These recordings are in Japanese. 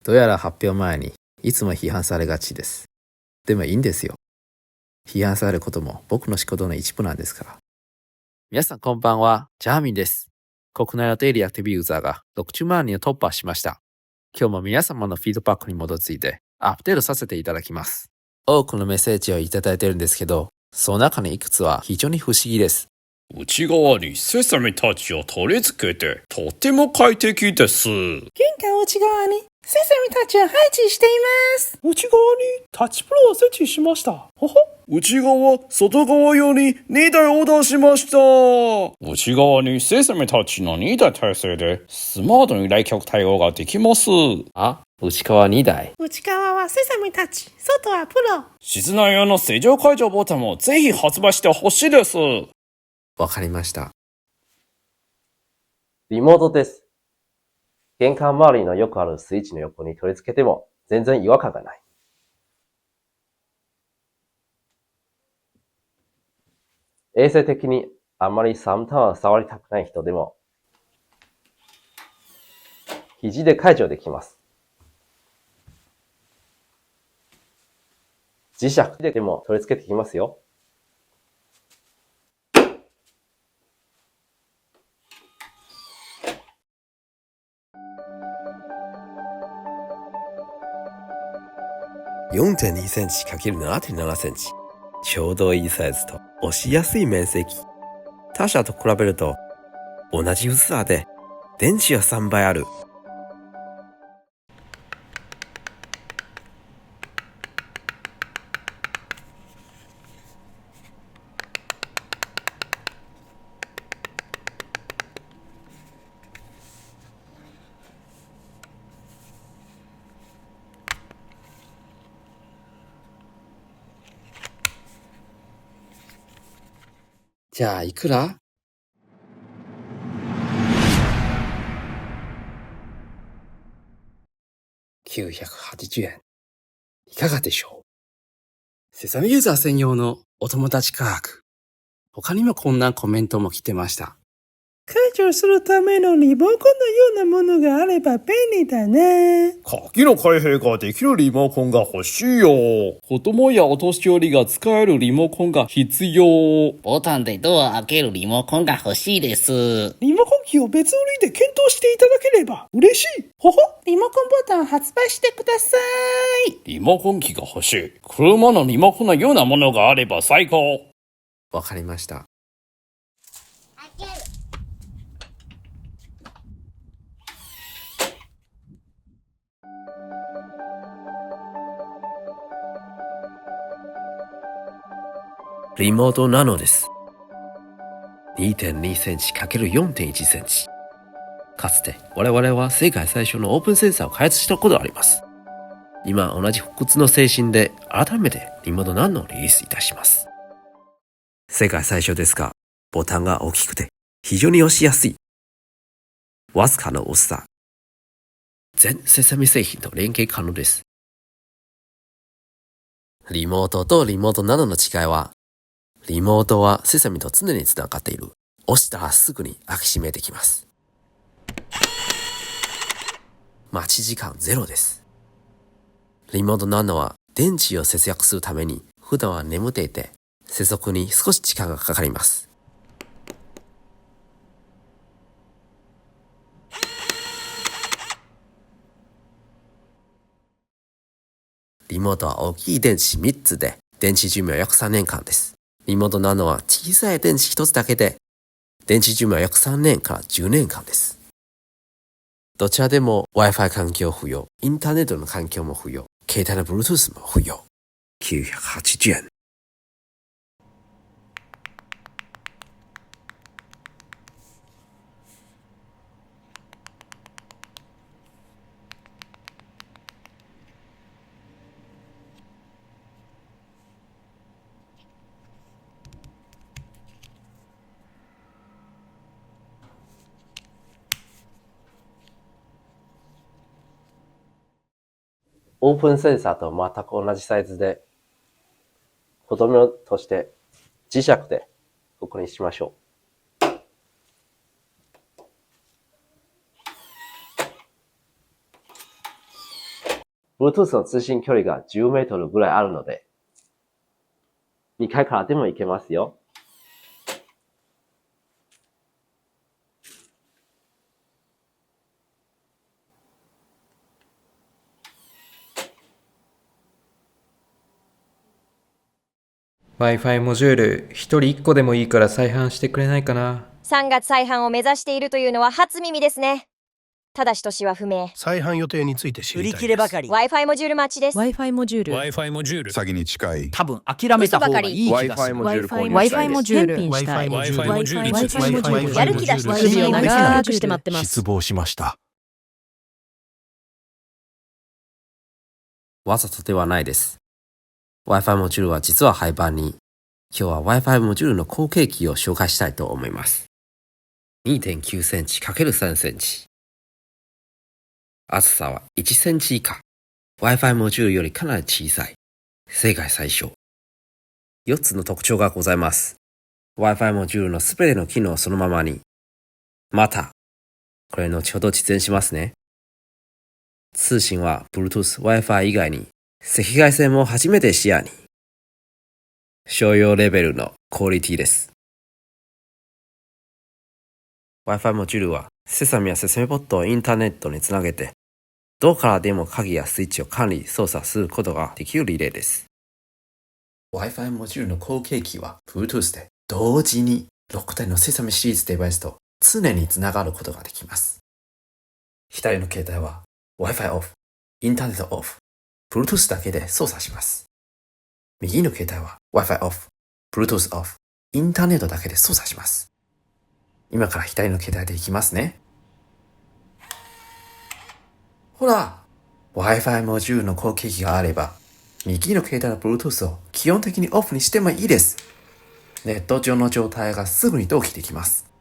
どうやら発表前にいつも批判されがちです。でもいいんですよ。批判されることも僕の仕事の一部なんですから。皆さんこんばんは、ジャーミンです。国内のデイリーアクティブユーザーが60万人を突破しました。今日も皆様のフィードバックに基づいてアップデートさせていただきます。多くのメッセージをいただいているんですけど、その中のいくつは非常に不思議です。内側にセサミたちを取り付けてとても快適です。玄関内側にセサミたちを配置しています。内側にタッチプロを設置しました。ほほ。内側、外側用に2台オーダーしました。内側にセサミたちの2台体制でスマートに来客対応ができます。内側2台。内側はセサミたち、外はプロ。室内用の正常解除ボタンもぜひ発売してほしいです。わかりました。リモートです。玄関周りのよくあるスイッチの横に取り付けても全然違和感がない。衛生的にあまりサムタンを触りたくない人でも肘で解除できます。磁石でも取り付けてきますよ。4.2 センチ ×7.7 センチ。ちょうどいいサイズと押しやすい面積。他社と比べると同じ薄さで電池は3倍ある。じゃあいくら？980円。いかがでしょう？セサミユーザー専用のお友達価格。他にもこんなコメントも来てました。解除するためのリモコンのようなものがあれば便利だね。鍵の開閉ができるリモコンが欲しいよ。子供やお年寄りが使えるリモコンが必要。ボタンでドアを開けるリモコンが欲しいです。リモコン機を別売りで検討していただければ嬉しい。ほほ。リモコンボタンを発売してください。リモコン機が欲しい。車のリモコンのようなものがあれば最高。わかりました。リモートナノです。2.2 センチ ×4.1 センチ。かつて我々は世界最初のオープンセンサーを開発したことがあります。今同じ不屈の精神で改めてリモートナノをリリースいたします。世界最初ですが、ボタンが大きくて非常に押しやすい。わずかの薄さ。全セサミ製品と連携可能です。リモートとリモートナノの違いは、リモートはセサミと常につながっている。押したらすぐに開き閉めできます。待ち時間ゼロです。リモートナノは電池を節約するために普段は眠っていて接続に少し時間がかかります。リモートは大きい電池3つで電池寿命は約3年間です。リモートナノは小さい電池1つだけで電池寿命は約3年から10年間です。どちらでも Wi-Fi 環境不要、インターネットの環境も不要、携帯の Bluetooth も不要。980円。オープンセンサーと全く同じサイズで、子供として磁石でここにしましょう。Bluetooth の通信距離が10メートルぐらいあるので、2階からでも行けますよ。Wi-Fi モジュール、一人一個でもいいから再販してくれないかな。3月再販を目指しているというのは初耳ですね。ただし年は不明。再販予定について知りたいです。売り切ればかり。 Wi-Fi モジュール待ちです。 Wi-Fi モジュール。Wi-Fi モジュール。詐欺に近い。多分諦めた方がいい気がする。Wi-Fi モジュール。Wi-Fi モジュール。Wi-Fi モジュール。やる気出しま首を長くして待ってます。失望しました。わざとではないです。Wi-Fi モジュールは実は廃盤に、今日は Wi-Fi モジュールの後継機を紹介したいと思います。2.9 センチ ×3 センチ。厚さは1センチ以下。Wi-Fi モジュールよりかなり小さい。世界最小。4つの特徴がございます。Wi-Fi モジュールのすべての機能をそのままに。また、これ後ほど実演しますね。通信は Bluetooth、Wi-Fi 以外に赤外線も初めて視野に。商用レベルのクオリティです。Wi-Fi モジュールはセサミやセサミポットをインターネットにつなげて、どこからでも鍵やスイッチを管理・操作することができるリレーです。Wi-Fi モジュールの後継機は Bluetooth で同時に6台のセサミシリーズデバイスと常につながることができます。左の携帯は Wi-Fi オフ、インターネットオフ、Bluetooth だけで操作します。右の携帯は Wi-Fi オフ、Bluetooth オフ、インターネットだけで操作します。今から左の携帯でいきますね。ほら、Wi-Fi モジュールの後継機があれば、右の携帯の Bluetooth を基本的にオフにしてもいいです。ネット上の状態がすぐに同期できます。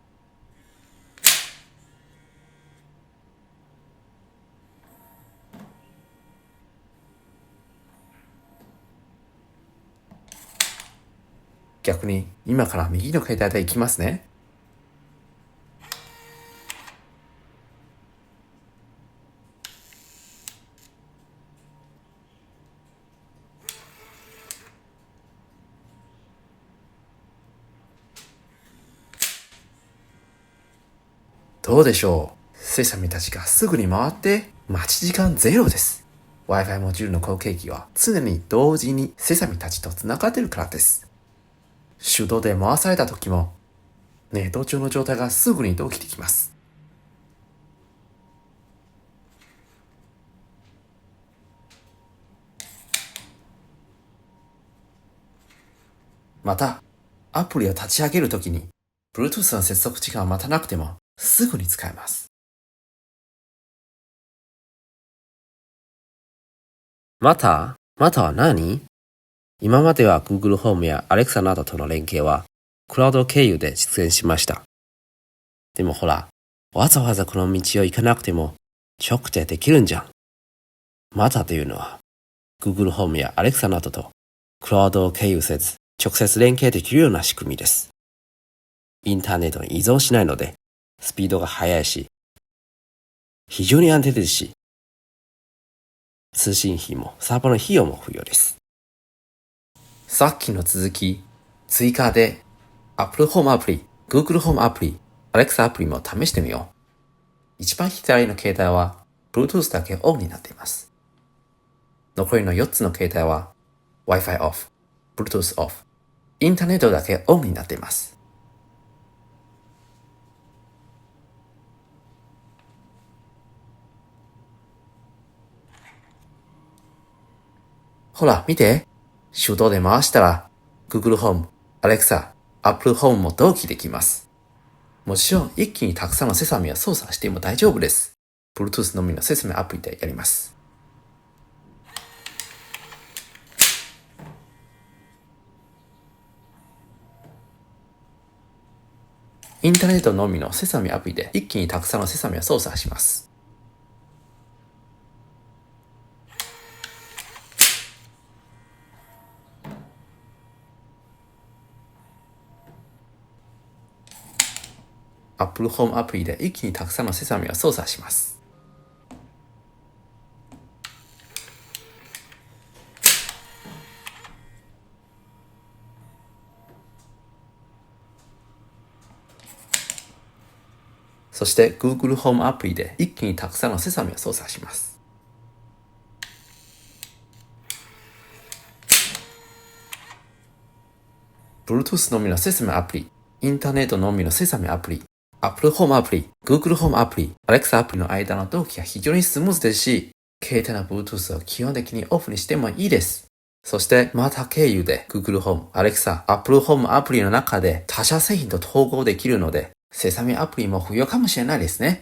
逆に今から右の携帯でいきますね。どうでしょう。セサミたちがすぐに回って待ち時間ゼロです。Wi-Fi モジュールの後継機は常に同時にセサミたちとつながっているからです。手動で回された時もネット上の状態がすぐに同期できます。また、アプリを立ち上げるときに Bluetooth の接続時間を待たなくてもすぐに使えます。または何？今までは Google ホームや Alexa などとの連携はクラウド経由で実現しました。でもほら、わざわざこの道を行かなくても直でできるんじゃん。またというのは Google ホームや Alexa などとクラウドを経由せず直接連携できるような仕組みです。インターネットに依存しないのでスピードが速いし、非常に安定ですし、通信費もサーバーの費用も不要です。さっきの続き、追加で Apple Home アプリ、Google Home アプリ、Alexa アプリも試してみよう。一番左の携帯は Bluetooth だけオンになっています。残りの4つの携帯は Wi-Fi オフ、Bluetooth オフ、インターネットだけオンになっています。ほら、見て。手動で回したら、Google Home、Alexa、Apple Home も同期できます。もちろん、一気にたくさんのセサミを操作しても大丈夫です。Bluetooth のみのセサミアプリでやります。インターネットのみのセサミアプリで一気にたくさんのセサミを操作します。Apple Home アプリで一気にたくさんのセサミを操作します。そして Google ホームアプリで一気にたくさんのセサミを操作します。Bluetooth のみのセサミアプリ、インターネットのみのセサミアプリ、Apple ホームアプリ、Google ホームアプリ、Alexa アプリの間の同期が非常にスムーズですし、携帯の Bluetooth を基本的にオフにしてもいいです。そしてまた経由で Google ホーム、Alexa、Apple ホームアプリの中で他社製品と統合できるので、セサミアプリも不要かもしれないですね。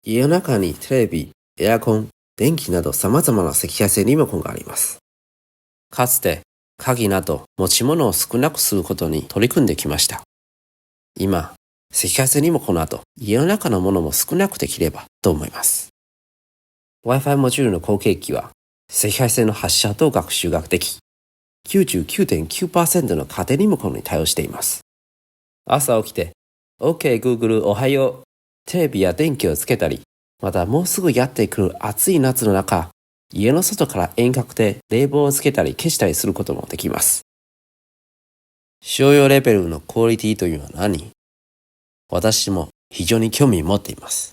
家の中にテレビ、エアコン、電気など様々な赤外線リモコンがあります。かつて鍵など持ち物を少なくすることに取り組んできました。今、赤外線リモコンなど家の中のものも少なくできればと思います。Wi-Fi モジュールの後継機は赤外線の発射と学習ができ、99.9% の家庭リモコンに対応しています。朝起きて、OK Google おはよう、テレビや電気をつけたり、またもうすぐやってくる暑い夏の中、家の外から遠隔で冷房をつけたり消したりすることもできます。商用レベルのクオリティというのは何？私も非常に興味を持っています。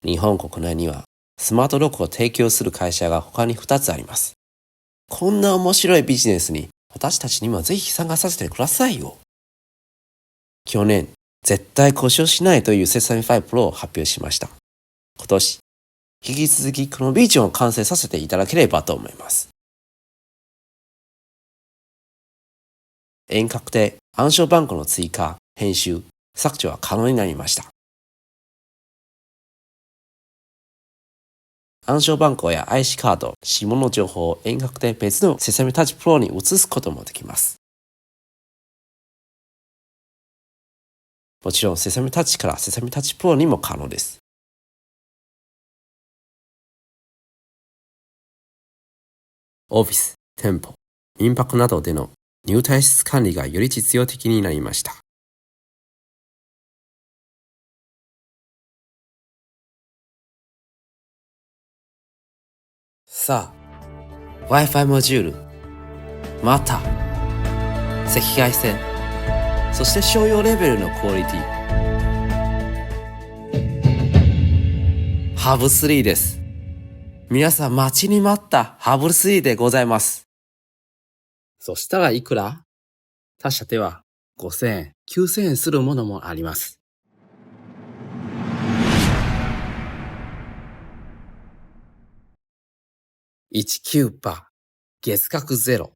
日本国内にはスマートロックを提供する会社が他に2つあります。こんな面白いビジネスに私たちにもぜひ参加させてくださいよ。去年、絶対故障しないというセサミ5 Pro を発表しました。今年、引き続きこのビジョンを完成させていただければと思います。遠隔で暗証番号の追加、編集、削除は可能になりました。暗証番号や IC カード、指紋の情報を遠隔で別のセサミタッチ Pro に移すこともできます。もちろんセサミタッチからセサミタッチ Pro にも可能です。オフィス、店舗、民泊などでの入退室管理がより実用的になりました。さあ、Wi-Fi モジュール、また、赤外線、そして商用レベルのクオリティ。ハブ3です。皆さん待ちに待ったハブ3でございます。そしたらいくら？他社では5000円、9000円するものもあります。19%、月額ゼロ。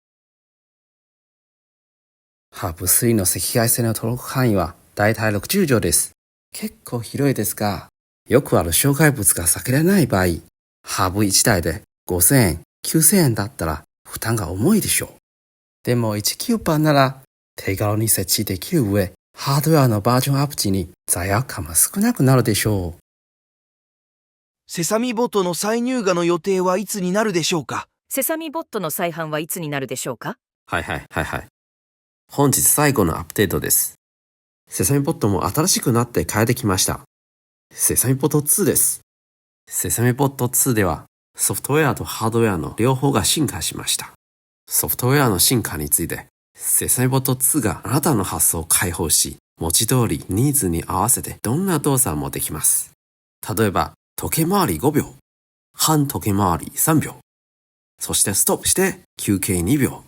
ハブ3の赤外線の登録範囲はだいたい60畳です。結構広いですが、よくある障害物が避けられない場合、ハブ1台で5000円、9000円だったら負担が重いでしょう。でも19%なら手軽に設置できる上、ハードウェアのバージョンアップ時に罪悪感も少なくなるでしょう。セサミボットの再入荷の予定はいつになるでしょうか？セサミボットの再販はいつになるでしょうか？はい。本日最後のアップデートです。セサミボットも新しくなって変えてきました。セサミボット2です。セサミボット2ではソフトウェアとハードウェアの両方が進化しました。ソフトウェアの進化について、セサミボット2があなたの発想を開放し、文字通りニーズに合わせてどんな動作もできます。例えば、時計回り5秒、半時計回り3秒、そしてストップして休憩2秒、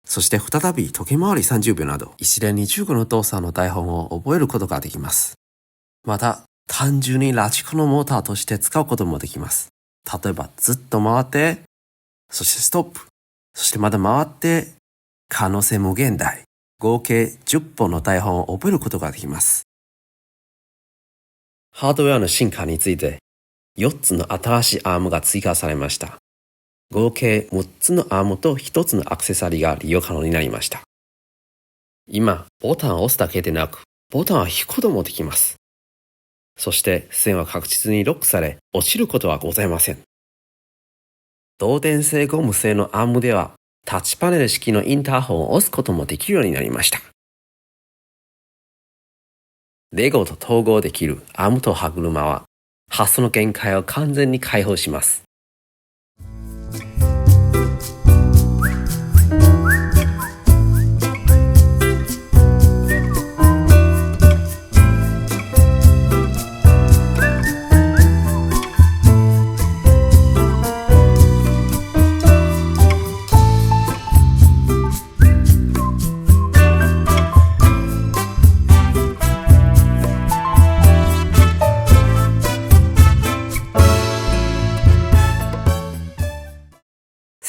そして再び時計回り30秒など、一連に15の動作の台本を覚えることができます。また、単純にラジコンのモーターとして使うこともできます。例えば、ずっと回って、そしてストップ、そしてまた回って、可能性無限大、合計10本の台本を覚えることができます。ハードウェアの進化について、4つの新しいアームが追加されました。合計6つのアームと1つのアクセサリーが利用可能になりました。今、ボタンを押すだけでなく、ボタンを引くこともできます。そして線は確実にロックされ、落ちることはございません。導電性ゴム製のアームでは、タッチパネル式のインターホンを押すこともできるようになりました。レゴと統合できるアームと歯車は、発想の限界を完全に解放します。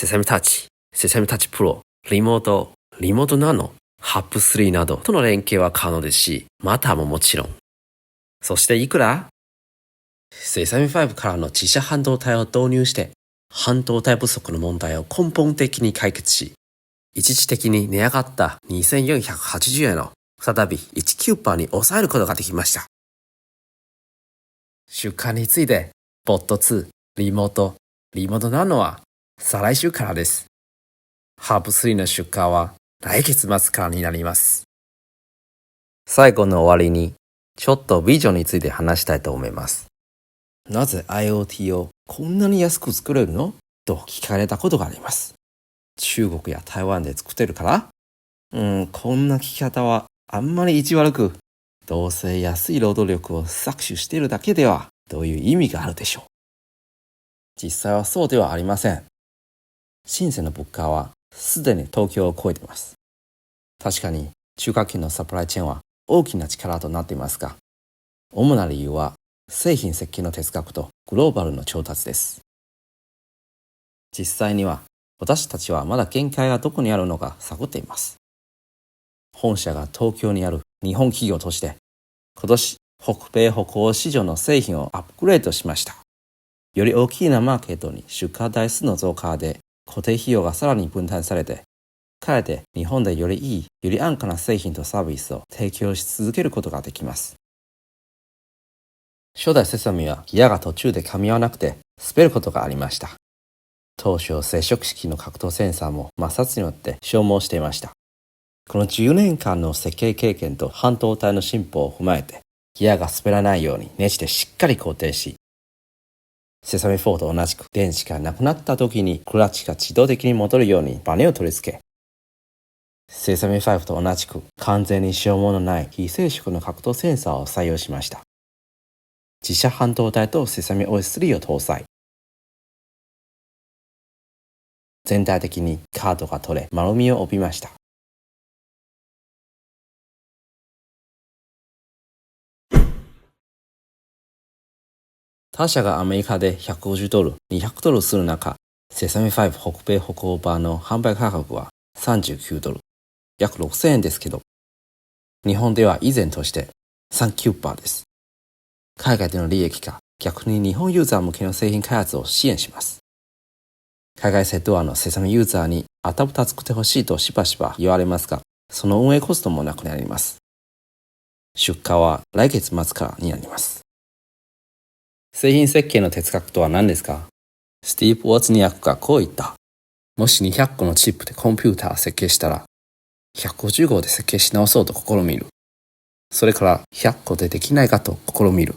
セサミタッチ、セサミタッチプロ、リモートナノ、ハップ3などとの連携は可能ですし、またももちろん。そしていくら？セサミ5からの自社半導体を導入して、半導体不足の問題を根本的に解決し、一時的に値上がった2480円を再び 19% に抑えることができました。出荷について、ボット2、リモートナノは再来週からです。ハーブ3の出荷は来月末からになります。最後の終わりに、ちょっとビジョンについて話したいと思います。なぜ IoT をこんなに安く作れるの？と聞かれたことがあります。中国や台湾で作ってるから？こんな聞き方はあんまり意地悪く、どうせ安い労働力を搾取しているだけではどういう意味があるでしょう。実際はそうではありません。深センの物価はすでに東京を超えています。確かに中華圏のサプライチェーンは大きな力となっていますが、主な理由は製品設計の哲学とグローバルの調達です。実際には私たちはまだ限界がどこにあるのか探っています。本社が東京にある日本企業として、今年北米北欧市場の製品をアップグレードしました。より大きなマーケットに出荷台数の増加で固定費用がさらに分担されて、かえて日本でよりいい、より安価な製品とサービスを提供し続けることができます。初代セサミはギアが途中で噛み合わなくて滑ることがありました。当初接触式の格闘センサーも摩擦によって消耗していました。この10年間の設計経験と半導体の進歩を踏まえて、ギアが滑らないようにネジでしっかり固定し、セサミ4と同じく電池がなくなった時にクラッチが自動的に戻るようにバネを取り付け、セサミ5と同じく完全に消耗のない非接触の格闘センサーを採用しました。自社半導体とセサミ OS3 を搭載。全体的にカードが取れ、丸みを帯びました。他社がアメリカで$150、$200する中、セサミ5北米北欧版の販売価格は$39、約6000円ですけど、日本では以前として39%です。海外での利益が逆に日本ユーザー向けの製品開発を支援します。海外セットアのセサミユーザーにアダプター作ってほしいとしばしば言われますが、その運営コストもなくなります。出荷は来月末からになります。製品設計の哲学とは何ですか？スティーブ・ウォズニアクがこう言った。もし200個のチップでコンピューターを設計したら、150個で設計し直そうと試みる。それから100個でできないかと試みる。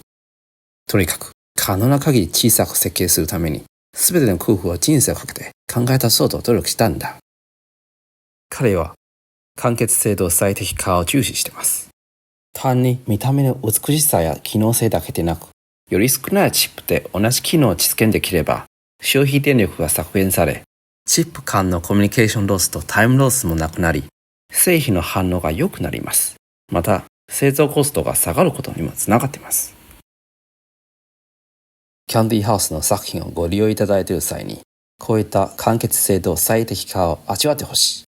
とにかく可能な限り小さく設計するために、すべての工夫を人生をかけて考え出そうと努力したんだ。彼は簡潔性と最適化を重視しています。単に見た目の美しさや機能性だけでなく、より少ないチップで同じ機能を実現できれば、消費電力が削減され、チップ間のコミュニケーションロスとタイムロスもなくなり、製品の反応が良くなります。また、製造コストが下がることにもつながっています。キャンディーハウスの作品をご利用いただいている際に、こういった簡潔性と最適化を味わってほしい。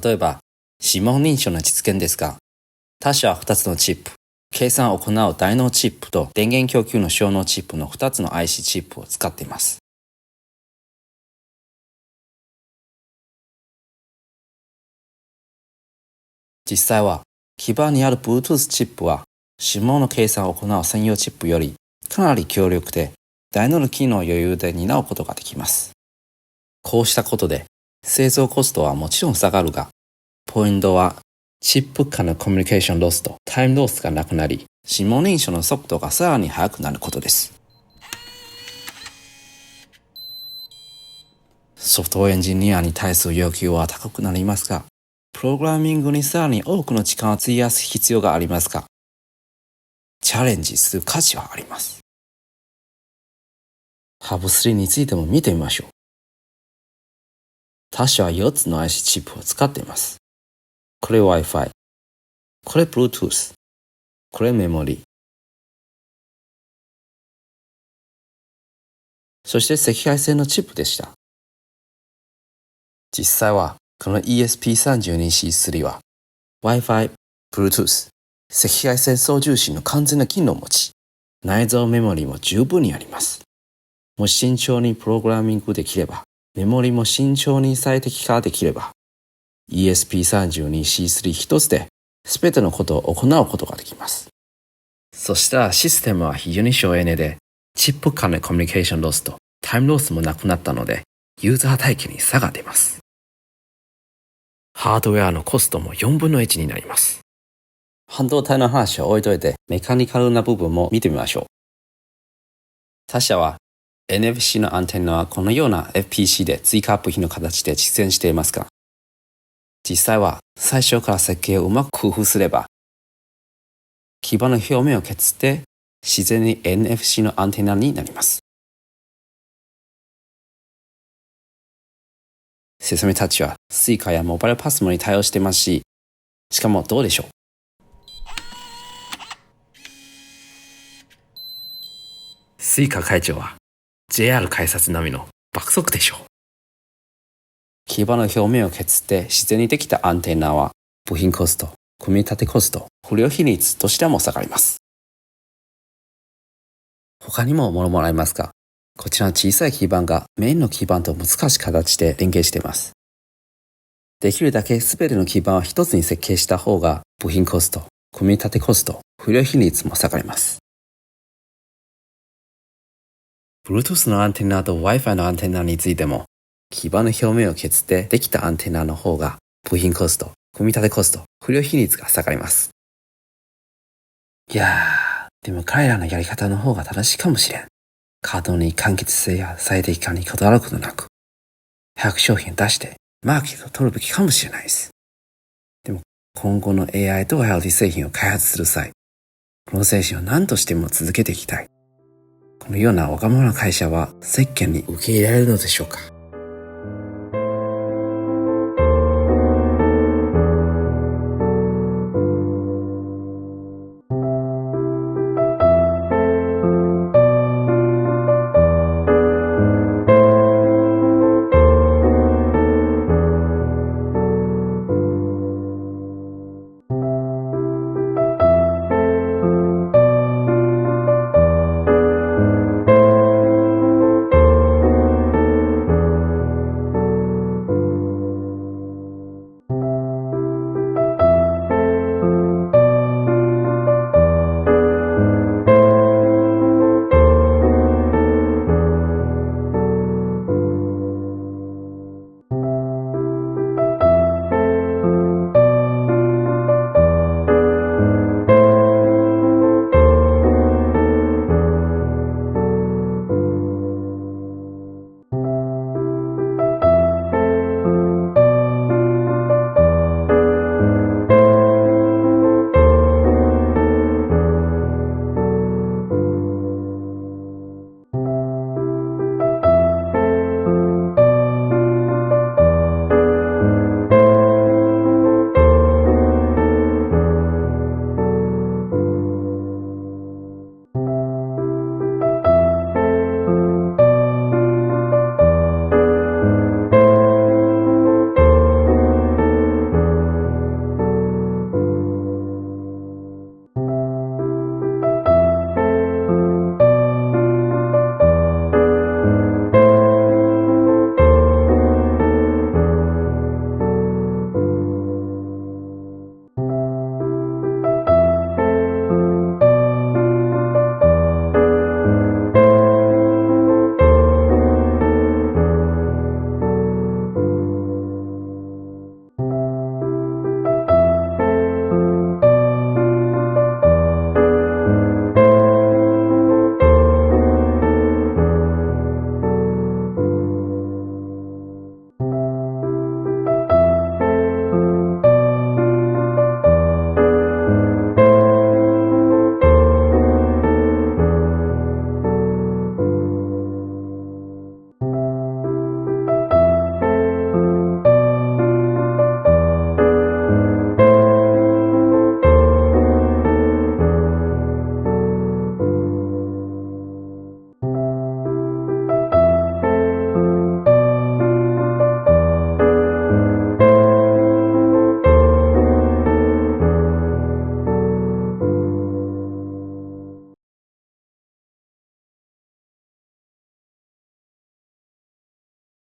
例えば、指紋認証の実現ですが、他社は2つのチップ、計算を行う大脳チップと電源供給の小脳チップの2つの IC チップを使っています。実際は、基盤にある Bluetooth チップは、指紋の計算を行う専用チップよりかなり強力で、大脳の機能を余裕で担うことができます。こうしたことで、製造コストはもちろん下がるが、ポイントはチップ間のコミュニケーションロスとタイムロスがなくなり、指紋認証の速度がさらに速くなることです。ソフトウェアエンジニアに対する要求は高くなりますが、プログラミングにさらに多くの時間を費やす必要がありますが、チャレンジする価値はあります。ハブ3についても見てみましょう。他社は4つの IC チップを使っています。これは Wi-Fi、これ Bluetooth、これメモリ、そして赤外線のチップでした。実際はこの ESP32C3 は Wi-Fi、Bluetooth、赤外線送受信の完全な機能を持ち、内蔵メモリも十分にあります。もし慎重にプログラミングできれば、メモリも慎重に最適化できれば、ESP32C3 一つで全てのことを行うことができます。そしたらシステムは非常に省エネで、チップ間のコミュニケーションロスとタイムロスもなくなったので、ユーザー体験に差が出ます。ハードウェアのコストも4分の1になります。半導体の話は置いといて、メカニカルな部分も見てみましょう。他社は NFC のアンテナはこのような FPC で追加部品の形で実現していますが、実際は最初から設計をうまく工夫すれば、基板の表面を削って自然に NFC のアンテナになります。セサミタッチは Suica やモバイルパスモに対応していますし、しかもどうでしょう。Suica 会長は JR 改札並みの爆速でしょう。基板の表面を削って自然にできたアンテナは部品コスト、組み立てコスト、不良比率どちらも下がります。他にも物もらえますが、こちらの小さい基板がメインの基板と難しい形で連携しています。できるだけ全ての基板を一つに設計した方が部品コスト、組み立てコスト、不良比率も下がります。Bluetooth のアンテナと Wi-Fi のアンテナについても、基板の表面を削ってできたアンテナの方が部品コスト、組み立てコスト、不良比率が下がります。いやー、でも彼らのやり方の方が正しいかもしれん。稼働に完結性や最適化にこだわることなく、早く商品を出してマーケットを取るべきかもしれないです。でも今後の AI と IoT 製品を開発する際、この製品を何としても続けていきたい。このような若者の会社は世間に受け入れられるのでしょうか。